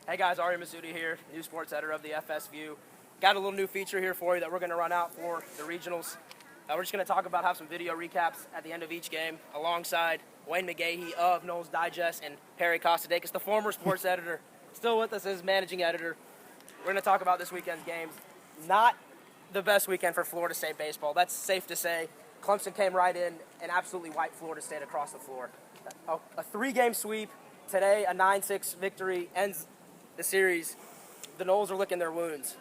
Hey guys, Ariya Massoudi here, new sports editor of the FSU. Got a little new feature here for you that we're going to run out for the regionals. We're just going to have some video recaps at the end of each game alongside Wayne McGahee of Noles Digest and Perry Kostidakis, the former sports editor, still with us as managing editor. We're going to talk about this weekend's games. Not the best weekend for Florida State baseball. That's safe to say. Clemson came right in and absolutely wiped Florida State across the floor. A three-game sweep. Today, a 9-6 victory ends the series. The Noles are licking their wounds.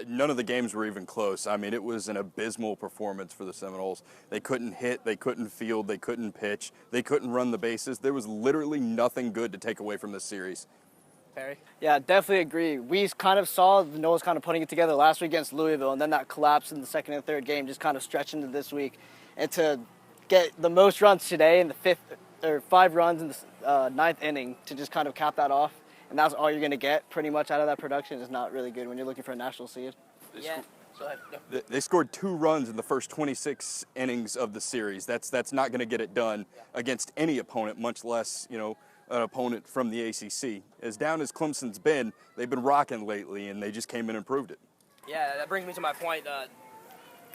None of the games were even close. I mean, it was an abysmal performance for the Seminoles. They couldn't hit, they couldn't field, they couldn't pitch, they couldn't run the bases. There was literally nothing good to take away from this series. Perry? Yeah, definitely agree. We kind of saw the Noles kind of putting it together last week against Louisville, and then that collapse in the second and third game just kind of stretched into this week. And to get the most runs today in the fifth, or 5 runs in the ninth inning to just kind of cap that off, and that's all you're going to get pretty much out of that production is not really good when you're looking for a national seed. Yeah. Go ahead. No. They scored 2 runs in the first 26 innings of the series. That's not going to get it done against any opponent, much less, an opponent from the ACC. As down as Clemson's been, they've been rocking lately, and they just came in and proved it. Yeah, that brings me to my point.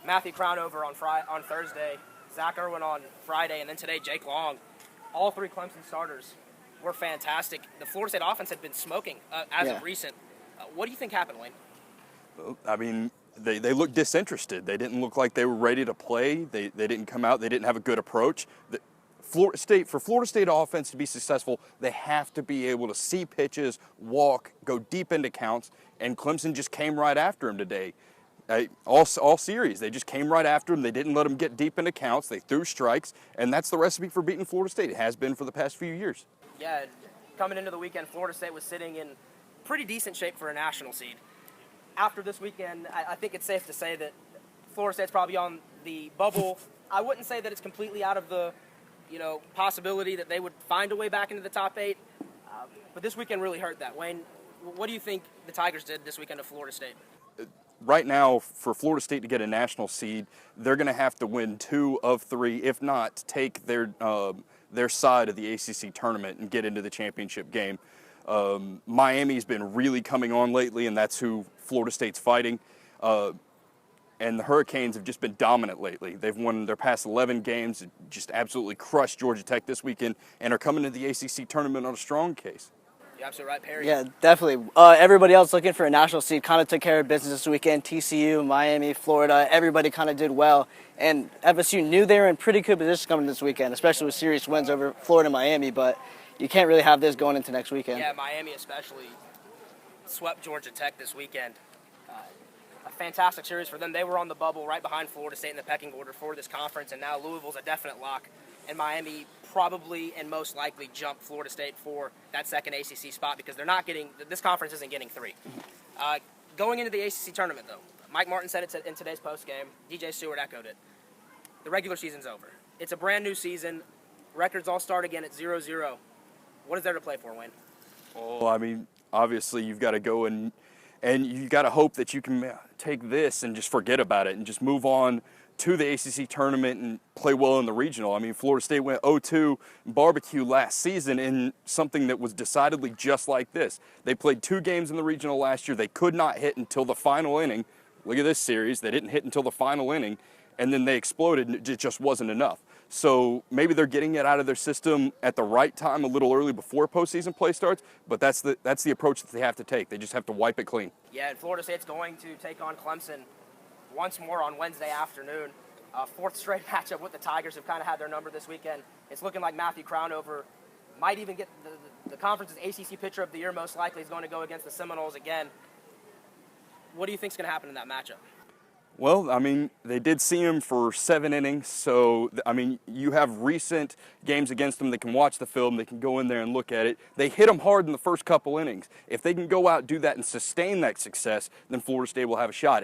Matthew Crownover on Thursday, Zach Irwin on Friday, and then today Jake Long. All 3 Clemson starters were fantastic. The Florida State offense had been smoking as of recent. What do you think happened, Wayne? Well, I mean, they looked disinterested. They didn't look like they were ready to play. They didn't come out. They didn't have a good approach. For Florida State offense to be successful, they have to be able to see pitches, walk, go deep into counts, and Clemson just came right after him today. All series, they just came right after him. They didn't let him get deep into counts. They threw strikes, and that's the recipe for beating Florida State. It has been for the past few years. Yeah, coming into the weekend, Florida State was sitting in pretty decent shape for a national seed. After this weekend, I think it's safe to say that Florida State's probably on the bubble. I wouldn't say that it's completely out of the possibility that they would find a way back into the top 8, but this weekend really hurt that. Wayne, what do you think the Tigers did this weekend to Florida State? Right now, for Florida State to get a national seed, they're going to have to win 2 of 3, if not take their side of the ACC tournament and get into the championship game. Miami's been really coming on lately, and that's who Florida State's fighting. And the Hurricanes have just been dominant lately. They've won their past 11 games, just absolutely crushed Georgia Tech this weekend, and are coming to the ACC tournament on a strong case. You're absolutely right, Perry. Yeah, definitely. Everybody else looking for a national seed kind of took care of business this weekend. TCU, Miami, Florida, everybody kind of did well. And FSU knew they were in pretty good position coming this weekend, especially with serious wins over Florida and Miami, but you can't really have this going into next weekend. Yeah, Miami especially swept Georgia Tech this weekend. A fantastic series for them. They were on the bubble right behind Florida State in the pecking order for this conference, and now Louisville's a definite lock. And Miami probably and most likely jump Florida State for that second ACC spot because this conference isn't getting 3. Going into the ACC tournament, though, Mike Martin said it in today's postgame. DJ Stewart echoed it. The regular season's over. It's a brand new season. Records all start again at 0-0. What is there to play for, Wayne? Well, I mean, obviously you've got to go and you got to hope that you can take this and just forget about it and just move on to the ACC tournament and play well in the regional. I mean, Florida State went 0-2 barbecue last season in something that was decidedly just like this. They played 2 games in the regional last year. They could not hit until the final inning. Look at this series. They didn't hit until the final inning, and then they exploded, and it just wasn't enough. So maybe they're getting it out of their system at the right time, a little early before postseason play starts, but that's the approach that they have to take. They just have to wipe it clean. Yeah, and Florida State's going to take on Clemson once more on Wednesday afternoon. 4th straight matchup with the Tigers, who've kind of had their number this weekend. It's looking like Matthew Crownover might even get the conference's ACC Pitcher of the Year, most likely. He's going to go against the Seminoles again. What do you think is going to happen in that matchup? Well, I mean, they did see him for 7 innings, so, I mean, you have recent games against them. They can watch the film. They can go in there and look at it. They hit him hard in the first couple innings. If they can go out, do that, and sustain that success, then Florida State will have a shot.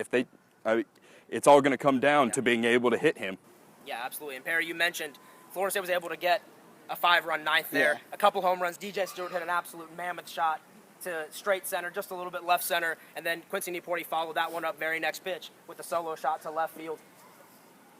It's all going to come down to being able to hit him. Yeah, absolutely. And, Perry, you mentioned Florida State was able to get a 5-run ninth there, a couple home runs. DJ Stewart hit an absolute mammoth shot to straight center, just a little bit left center, and then Quincy Newporty followed that one up very next pitch with a solo shot to left field.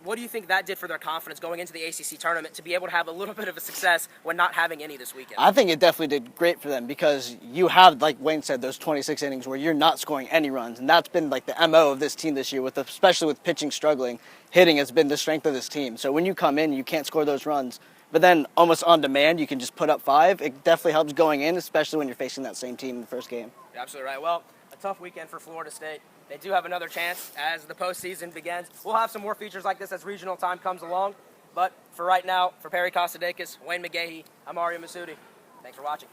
what do you think that did for their confidence going into the ACC tournament to be able to have a little bit of a success when not having any this weekend? I think it definitely did great for them because you have, like Wayne said, those 26 innings where you're not scoring any runs, and that's been like the MO of this team this year, especially with pitching struggling. Hitting has been the strength of this team. So when you come in, you can't score those runs, but then almost on demand, you can just put up 5. It definitely helps going in, especially when you're facing that same team in the first game. You're absolutely right. Well, a tough weekend for Florida State. They do have another chance as the postseason begins. We'll have some more features like this as regional time comes along. But for right now, for Perry Kostidakis, Wayne McGahee, I'm Ariya Massoudi. Thanks for watching.